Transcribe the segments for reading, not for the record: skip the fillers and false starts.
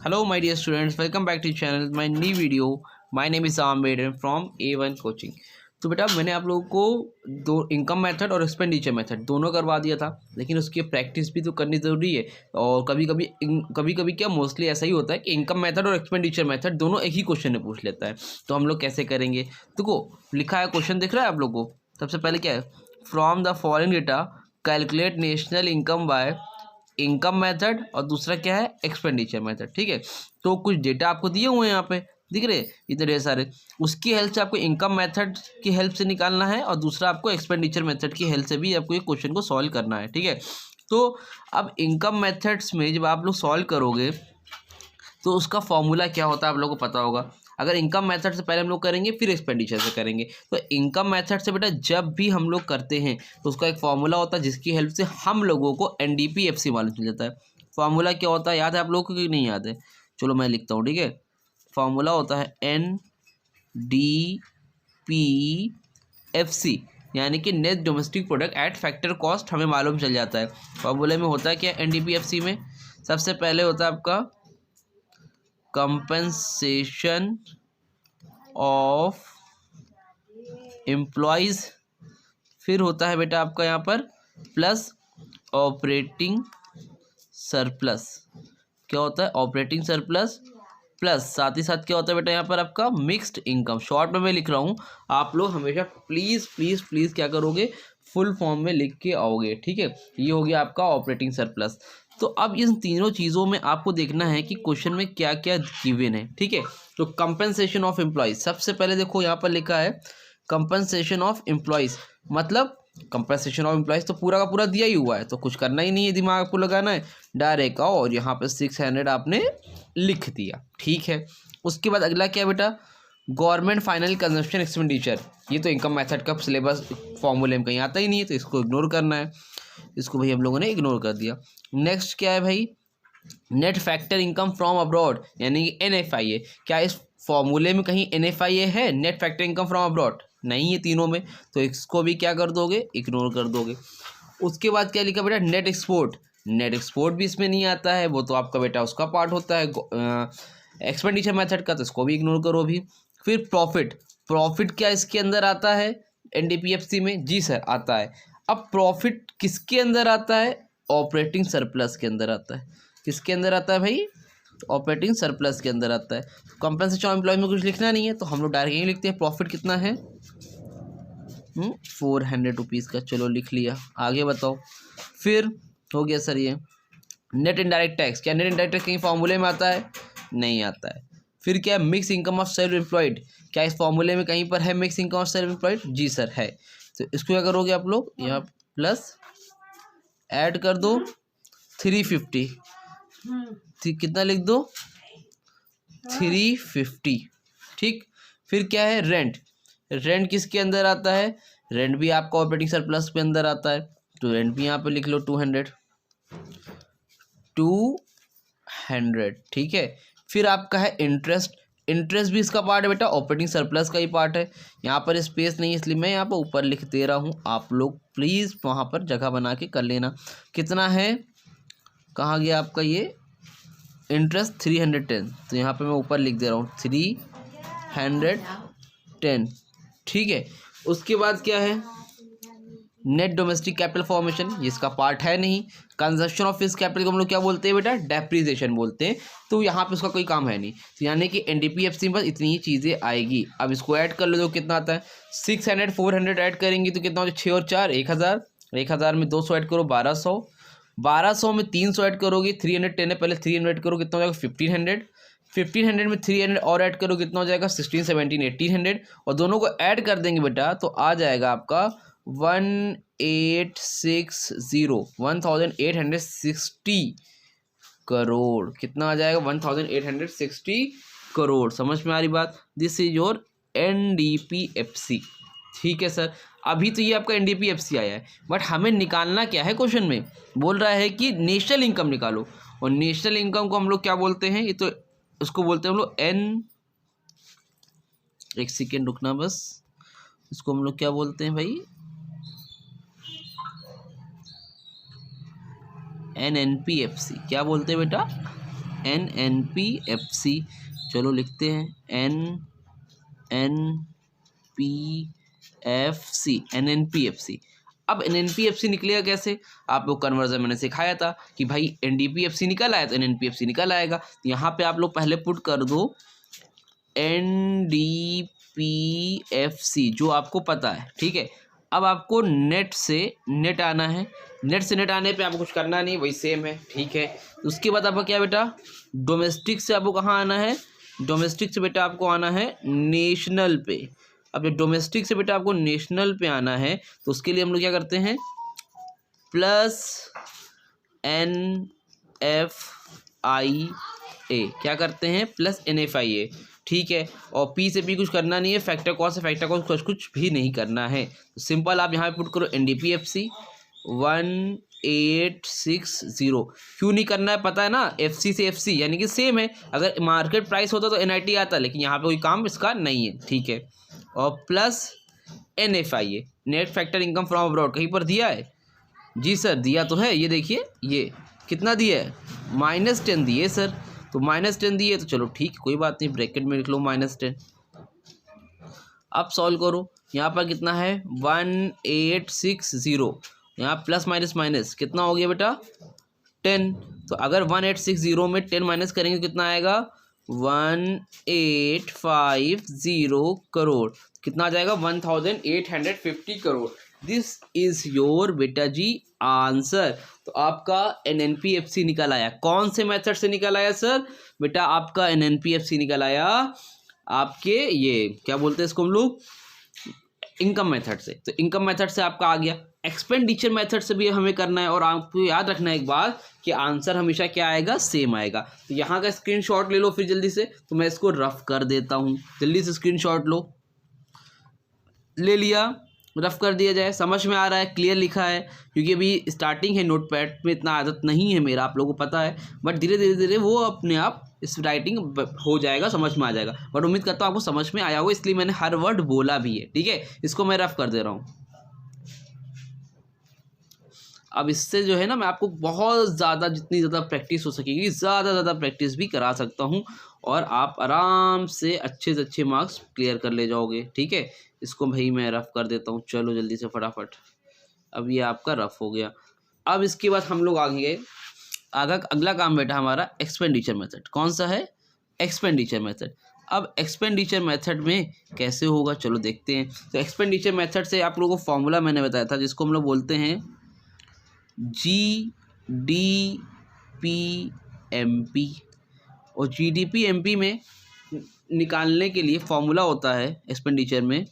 Hello my dear students, welcome back to channel my new video. My name is Ahmed and from A1 coaching. तो बेटा मैंने आप लोगों को दो इनकम मेथड और एक्सपेंडिचर मेथड दोनों करवा दिया था, लेकिन उसकी प्रैक्टिस भी तो करनी ज़रूरी है। और कभी कभी क्या मोस्टली ऐसा ही होता है कि इनकम मेथड और एक्सपेंडिचर मेथड दोनों एक ही क्वेश्चन में पूछ लेता है। तो हम लोग कैसे करेंगे? देखो लिखा है, क्वेश्चन दिख रहा है आप लोगों को। सबसे पहले क्या है, from the following data calculate national income by income method, और दूसरा क्या है, एक्सपेंडिचर मेथड। ठीक है, तो कुछ डेटा आपको दिए हुए हैं यहाँ पे, दिख रहे इतने ढेर सारे। उसकी हेल्प से आपको इनकम मेथड की हेल्प से निकालना है, और दूसरा आपको एक्सपेंडिचर मेथड की हेल्प से भी आपको ये क्वेश्चन को सॉल्व करना है। ठीक है, तो अब इनकम मेथड्स में जब आप लोग सॉल्व करोगे तो उसका फॉर्मूला क्या होता है आप लोगों को पता होगा। अगर इनकम मेथड से पहले हम लोग करेंगे फिर एक्सपेंडिचर से करेंगे, तो इनकम मेथड से बेटा जब भी हम लोग करते हैं तो उसका एक फॉर्मूला होता है जिसकी हेल्प से हम लोगों को NDPFC मालूम चल जाता है। फॉर्मूला क्या होता है, याद है आप लोगों को कि नहीं याद है? चलो मैं लिखता हूँ। ठीक है, फॉर्मूला होता है NDPFC, यानी कि net domestic product at factor cost हमें मालूम चल जाता है। फॉर्मूले में होता है क्या NDPFC में? सबसे पहले होता है आपका कंपनसेशन ऑफ एम्प्लॉयज़, फिर होता है बेटा आपका यहाँ पर प्लस ऑपरेटिंग सरप्लस। क्या होता है? ऑपरेटिंग सरप्लस प्लस साथ ही साथ क्या होता है बेटा यहाँ पर आपका मिक्स्ड इनकम। शॉर्ट में मैं लिख रहा हूँ, आप लोग हमेशा प्लीज़ प्लीज़ प्लीज़ क्या करोगे, फुल फॉर्म में लिख के आओगे। ठीक है, ये हो गया आपका ऑपरेटिंग सरप्लस। तो अब इन तीनों चीज़ों में आपको देखना है कि क्वेश्चन में क्या क्या गिवन है। ठीक है, तो कंपनसेशन ऑफ एम्प्लॉयज़, सबसे पहले देखो यहाँ पर लिखा है कंपनसेशन ऑफ एम्प्लॉयज़, मतलब कंपनसेशन ऑफ एम्प्लॉयज़ तो पूरा का पूरा दिया ही हुआ है, तो कुछ करना ही नहीं है, दिमाग आपको लगाना है। डायरेक्ट आओ और यहाँ पर 600 आपने लिख दिया। ठीक है, उसके बाद अगला क्या है बेटा, गवर्नमेंट फाइनल कंजम्पशन एक्सपेंडिचर। ये तो इनकम मेथड का सिलेबस फॉर्मूले में कहीं आता ही नहीं है, तो इसको इग्नोर करना है। इसको भाई हम लोगों ने इग्नोर कर दिया। नेक्स्ट क्या है भाई, net factor income from abroad, यानी कि NFIA। क्या इस फॉर्मूले में कहीं NFIA है, net factor income from abroad? नहीं है तीनों में, तो इसको भी क्या कर दोगे, इग्नोर कर दोगे। उसके बाद क्या लिखा बेटा, नेट एक्सपोर्ट। नेट एक्सपोर्ट भी इसमें नहीं आता है, वो तो आपका बेटा उसका पार्ट होता है एक्सपेंडिचर मेथड का, तो इसको भी इग्नोर करो भी। फिर प्रॉफिट, प्रॉफिट क्या इसके अंदर आता है NDPFC में? जी सर आता है। अब प्रॉफिट किसके अंदर आता है? ऑपरेटिंग सरप्लस के अंदर आता है। किसके अंदर आता है भाई? ऑपरेटिंग सरप्लस के अंदर आता है। कंपनसेशन ऑफ एम्प्लॉय में कुछ लिखना नहीं है, तो हम लोग डायरेक्ट यही लिखते हैं प्रॉफिट कितना है, 400 रुपीज़ का। चलो लिख लिया, आगे बताओ। फिर हो गया सर ये नेट इनडायरेक्ट टैक्स। क्या नेट इनडायरेक्ट टैक्स कहीं फॉर्मूले में आता है? नहीं आता है। फिर क्या है, mix income of self employed. क्या इस फॉर्मूले में कहीं पर है mix income of self employed? जी सर है। तो इसको क्या करोगे आप लोग, यहाँ प्लस ऐड कर दो 350। कितना लिख दो, 350। ठीक, फिर क्या है, रेंट। रेंट किसके अंदर आता है? रेंट भी आपका ऑपरेटिंग सरप्लस के अंदर आता है, तो रेंट भी यहाँ पे लिख लो 200। ठीक है, फिर आपका है इंटरेस्ट। इंटरेस्ट भी इसका पार्ट है बेटा, ऑपरेटिंग सरप्लस का ही पार्ट है। यहाँ पर स्पेस नहीं, इसलिए मैं यहाँ पर ऊपर लिख दे रहा हूँ, आप लोग प्लीज़ वहाँ पर जगह बना के कर लेना। कितना है, कहाँ गया आपका ये इंटरेस्ट? 310, तो यहाँ पे मैं ऊपर लिख दे रहा हूँ 310। ठीक है, उसके बाद क्या है, नेट डोमेस्टिक कैपिटल फॉर्मेशन, जिसका पार्ट है नहीं। कंजप्शन ऑफ फिक्स्ड कैपिटल को हम लोग क्या बोलते हैं बेटा, डेप्रिसिएशन बोलते हैं, तो यहाँ पे उसका कोई काम है नहीं। तो यानी कि NDPFC में बस इतनी ही चीज़ें आएगी। अब इसको ऐड कर लो तो कितना आता है, 600 400 ऐड करेंगे तो कितना हो जाए, 6 और 4 1000। 1000 में 200 ऐड करो 1200। 1200 में 300 ऐड करोगे, 310 है, पहले 300 ऐड करो कितना हो जाएगा 1500। 1500 में 300 और ऐड करो कितना हो जाएगा 16 17 1800, और दोनों को ऐड कर देंगे बेटा तो आ जाएगा आपका 1860 करोड़। कितना आ जाएगा, 1860 करोड़। समझ में आ रही बात? This is your NDPFC। ठीक है सर, अभी तो ये आपका NDPFC आया है, बट हमें निकालना क्या है, क्वेश्चन में बोल रहा है कि नेशनल इनकम निकालो। और नेशनल इनकम को हम लोग क्या बोलते हैं, ये तो उसको बोलते हैं हम लोग एक सेकेंड रुकना बस, इसको हम लोग क्या बोलते हैं भाई, NNPFC। क्या बोलते हैं बेटा, NNPFC, चलो लिखते हैं NNPFC। अब NNPFC निकलेगा कैसे, आप लोग कन्वर्जन मैंने सिखाया था कि भाई NDPFC निकल आया तो NNPFC निकल आएगा। तो यहाँ पे आप लोग पहले पुट कर दो NDPFC जो आपको पता है, ठीक है। अब आपको नेट से नेट आना है, नेट से नेट आने पे आपको कुछ करना नहीं, वही सेम है, ठीक है। उसके बाद आपका क्या बेटा, डोमेस्टिक से आपको कहाँ आना है, डोमेस्टिक से बेटा आपको आना है नेशनल पे। अब जब डोमेस्टिक से बेटा आपको नेशनल पे आना है तो उसके लिए हम लोग क्या करते हैं, +NFIA, क्या करते हैं +NFIA, ठीक है। और पी से भी कुछ करना नहीं है, फैक्टर कॉस से फैक्टर कॉस कुछ भी नहीं करना है। तो सिंपल आप यहाँ पे पुट करो NDPFC 1860। क्यों नहीं करना है पता है ना, FC से FC यानी कि सेम है। अगर मार्केट प्राइस होता तो NIT आता, लेकिन यहाँ पे कोई काम इसका नहीं है, ठीक है। और +NFIA net factor income from abroad कहीं पर दिया है, जी सर दिया तो है, ये देखिए ये कितना दिया है, -10 दिए सर। तो -10 दिए तो चलो ठीक, कोई बात नहीं, ब्रैकेट में लिख लो -10। अब सॉल्व करो, यहाँ पर कितना है 1860, यहाँ प्लस माइनस माइनस कितना हो गया बेटा 10। तो अगर 1860 में 10 माइनस करेंगे कितना आएगा 1850 करोड़, कितना आ जाएगा 1850 करोड़। दिस इज योर बेटा जी आंसर। तो आपका NNPFC निकल आया। कौन से मेथड से निकल आया सर, बेटा आपका NNPFC निकल आया आपके ये क्या बोलते हैं इसको हम लोग, इनकम मेथड से। तो इनकम मेथड से आपका आ गया। एक्सपेंडिचर मेथड से भी हमें करना है, और आपको याद रखना है एक बात कि आंसर हमेशा क्या आएगा, सेम आएगा। तो यहाँ का स्क्रीनशॉट ले लो फिर जल्दी से, तो मैं इसको रफ कर देता हूँ, जल्दी से स्क्रीनशॉट लो, ले लिया, रफ कर दिया जाए। समझ में आ रहा है, क्लियर लिखा है, क्योंकि अभी स्टार्टिंग है, नोटपैड में इतना आदत नहीं है मेरा, आप लोगों को पता है, बट धीरे धीरे धीरे वो अपने आप इस राइटिंग हो जाएगा, समझ में आ जाएगा। बट उम्मीद करता हूँ आपको समझ में आया होगा, इसलिए मैंने हर वर्ड बोला भी है, ठीक है। इसको मैं रफ कर दे रहा हूँ। अब इससे जो है ना, मैं आपको बहुत ज़्यादा, जितनी ज़्यादा प्रैक्टिस हो सकेगी ज़्यादा प्रैक्टिस भी करा सकता हूँ, और आप आराम से अच्छे मार्क्स क्लियर कर ले जाओगे, ठीक है। इसको भाई मैं रफ़ कर देता हूँ, चलो जल्दी से फटाफट। अब ये आपका रफ़ हो गया। अब इसके बाद हम लोग आगे अगला काम बेटा हमारा एक्सपेंडिचर मेथड। कौन सा है, एक्सपेंडिचर मेथड। अब एक्सपेंडिचर मेथड में कैसे होगा, चलो देखते हैं। तो एक्सपेंडिचर मेथड से आप लोगों को फॉर्मूला मैंने बताया था, जिसको हम लोग बोलते हैं GDP-MP। और GDP-MP में निकालने के लिए फॉर्मूला होता है एक्सपेंडिचर में,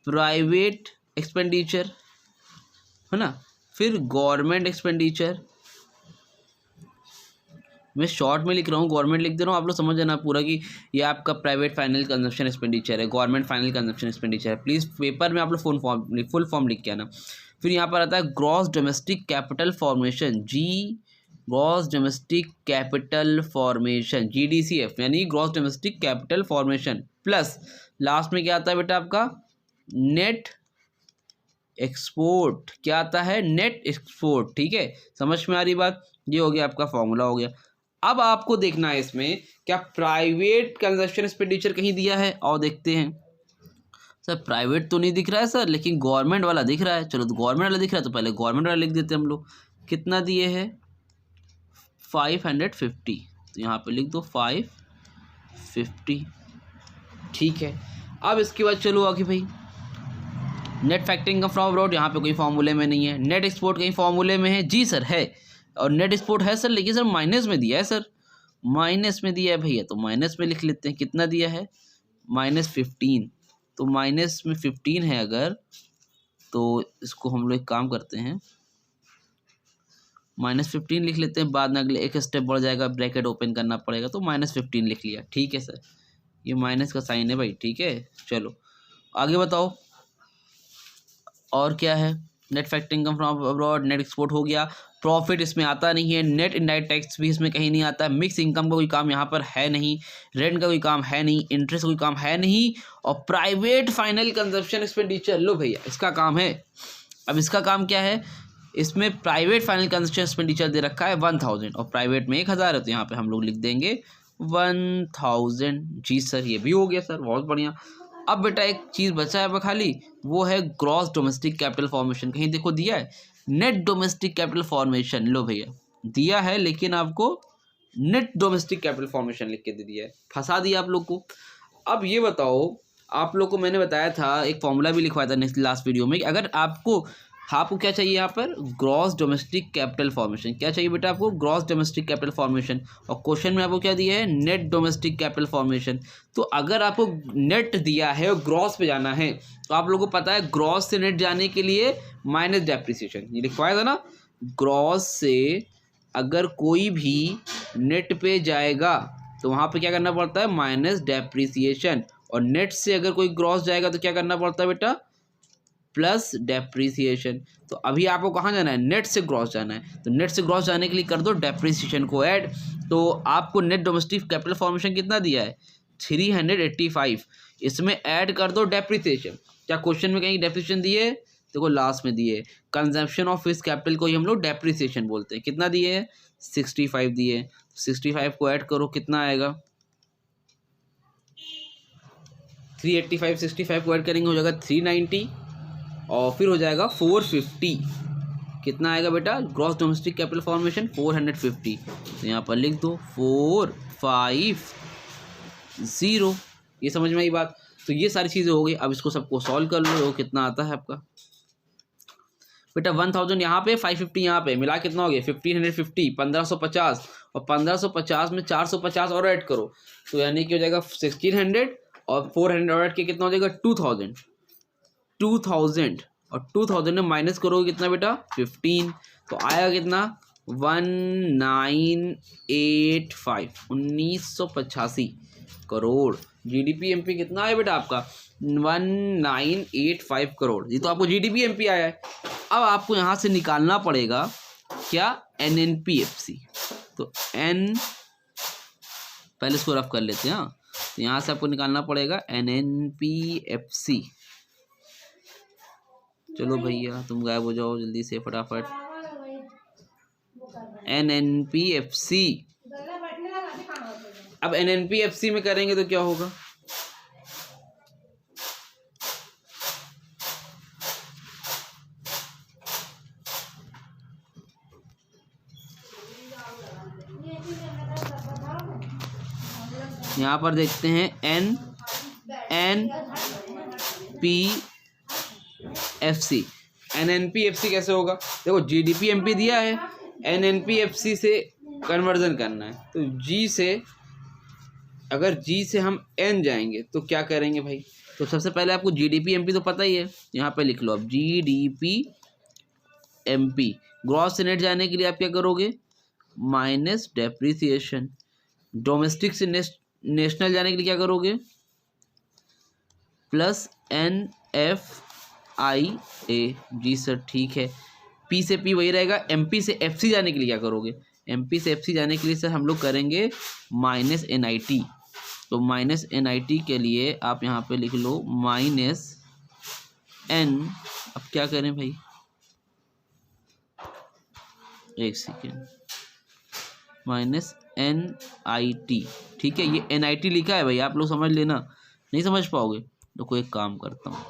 प्राइवेट एक्सपेंडिचर है ना, फिर गवर्नमेंट एक्सपेंडिचर। मैं शॉर्ट में लिख रहा हूँ, गवर्नमेंट लिख दे रहा हूँ, आप लोग समझ जाना पूरा कि ये आपका प्राइवेट फाइनल कंजम्पशन एक्सपेंडिचर है, गवर्नमेंट फाइनल कंजम्पशन एक्सपेंडिचर है। प्लीज़ पेपर में आप लोग फुल फॉर्म लिख के आना। फिर यहाँ पर आता है gross domestic capital formation, gross domestic capital formation, GDCF यानी gross domestic capital formation, plus last में क्या आता है बेटा आपका नेट एक्सपोर्ट। क्या आता है, नेट एक्सपोर्ट, ठीक है। समझ में आ रही बात, ये हो गया आपका फॉर्मूला हो गया। अब आपको देखना है इसमें क्या प्राइवेट कंजप्शन एक्सपेंडिचर कहीं दिया है, और देखते हैं। सर प्राइवेट तो नहीं दिख रहा है सर, लेकिन गवर्नमेंट वाला दिख रहा है। चलो तो गवर्नमेंट वाला दिख रहा है तो पहले गवर्नमेंट वाला लिख देते हैं हम लोग। कितना दिए है 550, तो यहाँ पे लिख दो 550, ठीक है। अब इसके बाद चलो आगे भाई, नेट फैक्टरिंग फ्रॉम अब्रॉड, यहाँ पे कोई फॉर्मूले में नहीं है। नेट एक्सपोर्ट कहीं फॉर्मूले में है, जी सर है, और नेट एक्सपोर्ट है सर, लेकिन सर माइनस में दिया है सर, माइनस में दिया है भैया, तो माइनस में लिख लेते हैं। कितना दिया है -15, तो माइनस में 15 है अगर, तो इसको हम लोग एक काम करते हैं -15 लिख लेते हैं, बाद में अगले एक स्टेप बढ़ जाएगा, ब्रैकेट ओपन करना पड़ेगा, तो -15 लिख लिया, ठीक है सर। ये माइनस का साइन है भाई, ठीक है। चलो आगे बताओ और क्या है। Net factoring income from abroad, net export हो गया। प्रॉफिट इसमें आता नहीं है, नेट इनडायरेक्ट टैक्स भी इसमें कहीं नहीं आता है, मिक्स इनकम का कोई काम यहाँ पर है नहीं, रेंट का कोई काम है नहीं, इंटरेस्ट का कोई काम है नहीं, और प्राइवेट फाइनल कंजप्शन एक्सपेंडिचर, लो भैया इसका काम है। अब इसका काम क्या है, इसमें प्राइवेट फाइनल कंस्ट्रक्शन एक्सपेंडिचर दे रखा है 1000 और प्राइवेट में 1000 है, तो यहाँ पे हम लोग लिख देंगे 1000। जी सर, ये भी हो गया सर, बहुत बढ़िया। अब बेटा एक चीज़ बचा है खाली, वो है ग्रॉस डोमेस्टिक कैपिटल फॉर्मेशन। कहीं देखो दिया है नेट डोमेस्टिक कैपिटल फॉर्मेशन, लो भैया दिया है, लेकिन आपको नेट डोमेस्टिक कैपिटल फॉर्मेशन लिख के दे दिया है, फंसा दिया आप लोग को। अब ये बताओ, आप लोग को मैंने बताया था, एक फॉर्मूला भी लिखवाया था नेक्स्ट लास्ट वीडियो में, कि अगर आपको क्या चाहिए यहाँ पर, ग्रॉस डोमेस्टिक कैपिटल फॉर्मेशन। क्या चाहिए बेटा आपको, ग्रॉस डोमेस्टिक कैपिटल फॉर्मेशन, और क्वेश्चन में आपको क्या दिया है, नेट डोमेस्टिक कैपिटल फॉर्मेशन। तो अगर आपको नेट दिया है और ग्रॉस पे जाना है, तो आप लोगों को पता है ग्रॉस से नेट जाने के लिए माइनस डेप्रिसिएशन, ये लिखवाया था ना। ग्रॉस से अगर कोई भी नेट पे जाएगा तो वहाँ पे क्या करना पड़ता है, माइनस डेप्रिसिएशन, और नेट से अगर कोई ग्रॉस जाएगा तो क्या करना पड़ता है बेटा, प्लस डेप्रिसिएशन। तो अभी आपको कहाँ जाना है, नेट से ग्रॉस जाना है, तो नेट से ग्रॉस जाने के लिए कर दो डेप्रिसिएशन को ऐड। तो आपको नेट डोमेस्टिक कैपिटल फॉर्मेशन कितना दिया है, 385, इसमें ऐड कर दो डेप्रिसिएशन। क्या क्वेश्चन में कहीं डेप्रिसिएशन दिए, देखो लास्ट में दिए, कंजम्पशन ऑफ फिक्स कैपिटल को ही हम लोग डेप्रिसिएशन बोलते हैं। कितना दिए है, 65 दिए, 65 को ऐड करो, कितना आएगा, 385, 65 को ऐड करेंगे हो जाएगा 390, और फिर हो जाएगा 450। कितना आएगा बेटा, ग्रॉस डोमेस्टिक कैपिटल फॉर्मेशन 450, तो यहाँ पर लिख दो 450। ये समझ में आई बात। तो ये सारी चीज़ें हो गई। अब इसको सबको सॉल्व कर लो, कितना आता है आपका बेटा, 1000 यहाँ पे, 550 यहाँ पे, मिला कितना हो गया 1550, 1550, और 1550 में 450 और ऐड करो, तो यानी कि हो जाएगा 1600, और 400 और ऐड के कितना हो जाएगा 2000, और 2000 में माइनस करोगे कितना बेटा 15, तो आएगा कितना 1985 करोड़। जीडीपी एमपी कितना है बेटा आपका 1985 करोड़, ये तो आपको जीडीपी एमपी आया है। अब आपको यहाँ से निकालना पड़ेगा क्या, एनएनपीएफसी। तो एन पहले इसको रफ कर लेते हैं, हाँ, तो यहाँ से आपको निकालना पड़ेगा एनएनपीएफसी। चलो भैया तुम गायब हो जाओ जल्दी से फटाफट, एनएनपीएफसी। अब एनएनपीएफसी में करेंगे तो क्या होगा, यहाँ पर देखते हैं एनएनपीएफसी। एनएनपीएफसी कैसे होगा, देखो जीडीपी एमपी दिया है, एनएनपीएफसी से कन्वर्जन करना है, तो जी से अगर जी से हम एन जाएंगे तो क्या करेंगे भाई, तो सबसे पहले आपको जीडीपी एमपी तो पता ही है, यहाँ पे लिख लो अब जीडीपी एमपी। ग्रॉस से नेट जाने के लिए आप क्या करोगे, माइनस डेप्रिसिएशन। डोमेस्टिक से नेशनल जाने के लिए क्या करोगे, प्लस NFIA। जी सर ठीक है, पी से पी वही रहेगा। एमपी से एफसी जाने के लिए क्या करोगे, एमपी से एफसी जाने के लिए सर हम लोग करेंगे माइनस NIT। तो माइनस NIT के लिए आप यहाँ पे लिख लो माइनस N। अब क्या करें भाई, एक सेकेंड, माइनस NIT, ठीक है, ये NIT लिखा है भाई, आप लोग समझ लेना, नहीं समझ पाओगे तो कोई एक काम करता हूँ,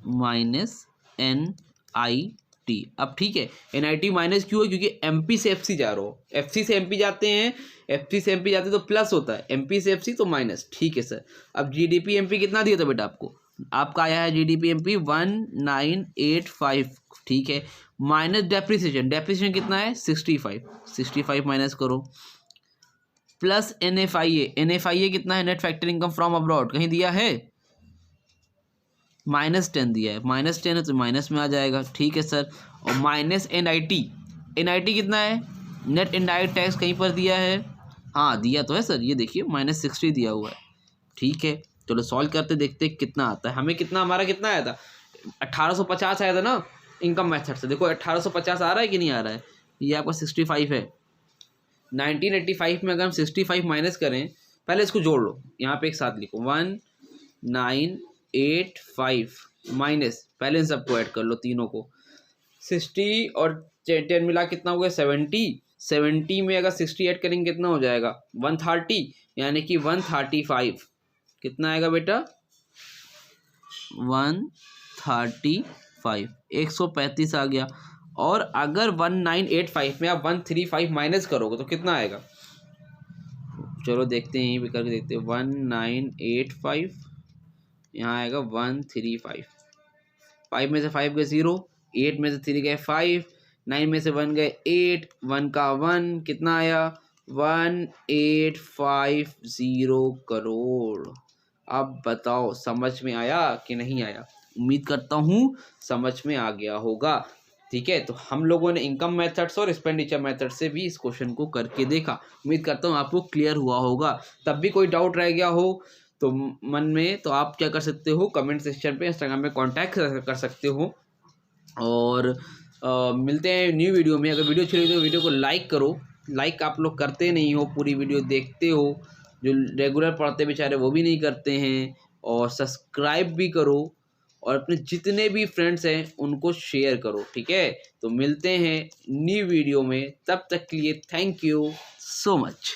माइनस NIT। अब ठीक है, NIT माइनस क्यों है, क्योंकि एमपी से एफसी जा रहा हो, एफसी से एमपी जाते हैं, एफसी से एमपी जाते तो प्लस होता है, एमपी से एफसी तो माइनस। ठीक है सर, अब जीडीपी एमपी कितना दिया था बेटा आपको, आपका आया है जीडीपी एमपी 1985, ठीक है, माइनस डेप्रिसिएशन, डेप्रिसिएशन कितना है 65 माइनस करो, प्लस NFIA कितना है, net factor income from abroad, कहीं दिया है -10 दिया है, -10 है तो माइनस में आ जाएगा, ठीक है सर। और माइनस NIT कितना है, नेट इनडायरेक्ट टैक्स कहीं पर दिया है, हाँ दिया तो है सर, ये देखिए -60 दिया हुआ है, ठीक है। चलो सॉल्व करते देखते कितना आता है, हमें कितना, हमारा कितना आया था 1850 आया था ना इनकम मेथड से, देखो 1850 आ रहा है कि नहीं आ रहा है, ये आपका 65 है, 1985 में अगर हम 65 माइनस करें, पहले इसको जोड़ लो, यहाँ पे एक साथ लिखो 1985 माइनस, पहले इन सबको ऐड कर लो तीनों को, 60 और 10 मिला कितना हो गया 70, 70 में अगर 60 ऐड करेंगे कितना हो जाएगा 130, यानी कि 135, कितना आएगा बेटा 135, 135 आ गया। और अगर 1985 में आप 135 माइनस करोगे तो कितना आएगा, चलो देखते हैं, यहीं पे करके देखते हैं, 1985 यहाँ आएगा 135, 5 में से 5 गए 0, 8 में से 3 गए 5, 9 में से 1 गए 8, 1 का 1 कितना आया 1850 करोड़। अब बताओ समझ में आया कि नहीं आया, उम्मीद करता हूँ समझ में आ गया होगा। ठीक है, तो हम लोगों ने इनकम मेथड्स और एक्सपेंडिचर मेथड से भी इस क्वेश्चन को करके देखा, उम्मीद करता हूँ आपको क्लियर हुआ होगा। तब भी कोई डाउट रह गया हो तो मन में, तो आप क्या कर सकते हो, कमेंट सेक्शन पे इंस्टाग्राम में कांटेक्ट कर सकते हो। और मिलते हैं न्यू वीडियो में। अगर वीडियो अच्छी लगी तो वीडियो को लाइक करो, लाइक आप लोग करते नहीं हो, पूरी वीडियो देखते हो, जो रेगुलर पढ़ते बेचारे वो भी नहीं करते हैं। और सब्सक्राइब भी करो और अपने जितने भी फ्रेंड्स हैं उनको शेयर करो। ठीक है, तो मिलते हैं न्यू वीडियो में, तब तक के लिए थैंक यू सो मच।